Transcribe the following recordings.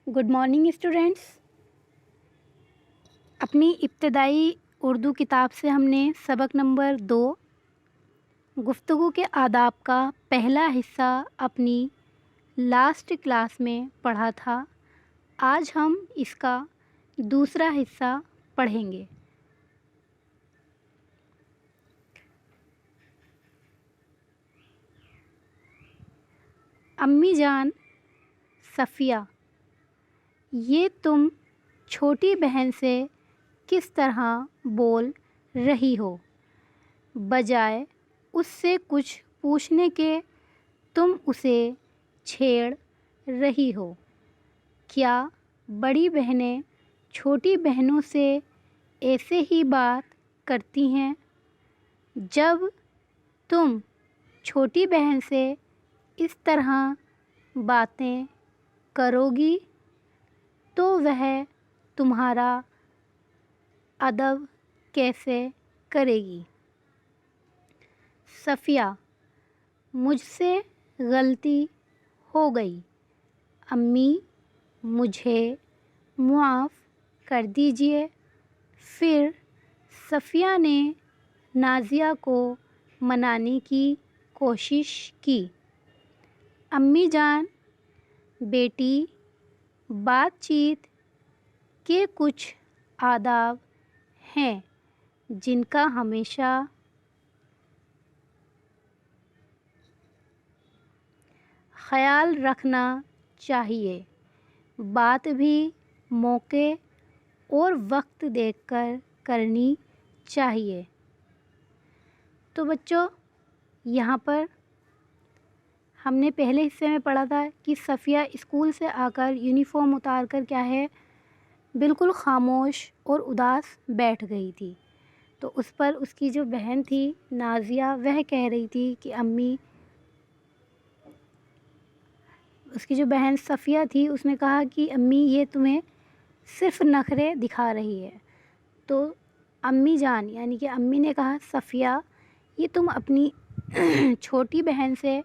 Good morning students. अपनी इब्तदाई उर्दू किताब से हमने सबक नंबर 2 गुफ्तगू के आदाब का पहला हिस्सा अपनी लास्ट क्लास में पढ़ा था। आज हम इसका दूसरा हिस्सा पढ़ेंगे। अम्मी जान, सफ़िया, ये तुम छोटी बहन से किस तरह बोल रही हो? बजाय उससे कुछ पूछने के तुम उसे छेड़ रही हो। क्या बड़ी बहनें छोटी बहनों से ऐसे ही बात करती हैं? जब तुम छोटी बहन से इस तरह बातें करोगी तो वह तुम्हारा अदब कैसे करेगी? सफ़िया, मुझसे गलती हो गई। अम्मी, मुझे मुआफ़ कर दीजिए। फिर सफ़िया ने नाज़िया को मनाने की कोशिश की। अम्मी जान, बेटी, बातचीत के कुछ आदाब हैं जिनका हमेशा ख़याल रखना चाहिए। बात भी मौके और वक्त देखकर करनी चाहिए। तो बच्चों, यहाँ पर हमने पहले हिस्से में पढ़ा था कि सफ़िया स्कूल से आकर यूनिफॉर्म उतार कर क्या है, बिल्कुल ख़ामोश और उदास बैठ गई थी। तो उस पर उसकी जो बहन थी नाज़िया, वह कह रही थी कि अम्मी, उसकी जो बहन सफ़िया थी उसने कहा कि अम्मी, ये तुम्हें सिर्फ़ नखरे दिखा रही है। तो अम्मी जान यानी कि अम्मी ने कहा, सफ़िया, ये तुम अपनी छोटी बहन से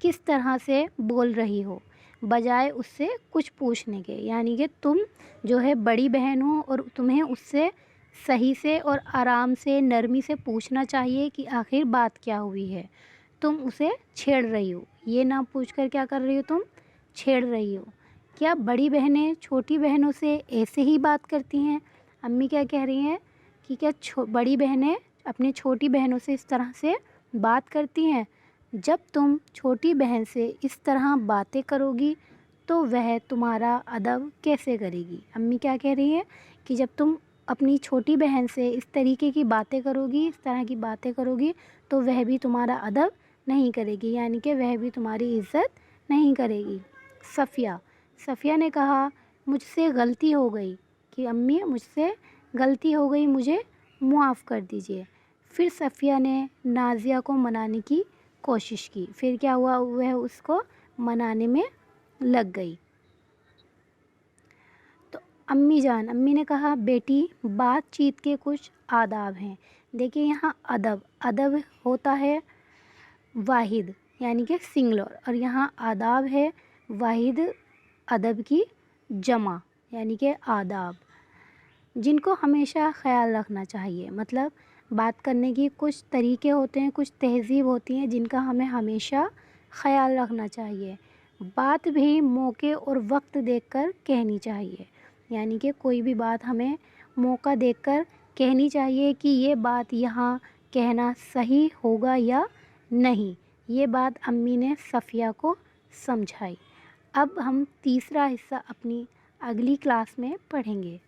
किस तरह से बोल रही हो बजाय उससे कुछ पूछने के। यानी कि तुम जो है बड़ी बहन हो और तुम्हें उससे सही से और आराम से नरमी से पूछना चाहिए कि आखिर बात क्या हुई है। तुम उसे छेड़ रही हो, ये ना पूछकर क्या कर रही हो, तुम छेड़ रही हो। क्या बड़ी बहनें छोटी बहनों से ऐसे ही बात करती हैं? अम्मी क्या कह रही हैं कि क्या बड़ी बहनें अपनी छोटी बहनों से इस तरह से बात करती हैं? जब तुम छोटी बहन से इस तरह बातें करोगी तो वह तुम्हारा अदब कैसे करेगी? अम्मी क्या कह रही है कि जब तुम अपनी छोटी बहन से इस तरीके की बातें करोगी, इस तरह की बातें करोगी, तो वह भी तुम्हारा अदब नहीं करेगी, यानी कि वह भी तुम्हारी इज़्ज़त नहीं करेगी। सफ़िया ने कहा, मुझसे गलती हो गई कि अम्मी, मुझसे गलती हो गई, मुझे मुआफ़ कर दीजिए। फिर सफ़िया ने नाज़िया को मनाने की कोशिश की। फिर क्या हुआ, वह उसको मनाने में लग गई। तो अम्मी ने कहा, बेटी, बातचीत के कुछ आदाब हैं। देखिए, यहाँ अदब होता है वाहिद यानी कि सिंगुलर, और यहाँ आदाब है वाहिद अदब की जमा यानी कि आदाब, जिनको हमेशा ख़याल रखना चाहिए। मतलब बात करने की कुछ तरीके होते हैं, कुछ तहज़ीब होती हैं जिनका हमें हमेशा ख़याल रखना चाहिए। बात भी मौके और वक्त देखकर कहनी चाहिए, यानी कि कोई भी बात हमें मौका देखकर कहनी चाहिए कि ये बात यहाँ कहना सही होगा या नहीं। ये बात अम्मी ने सफ़िया को समझाई। अब हम तीसरा हिस्सा अपनी अगली क्लास में पढ़ेंगे।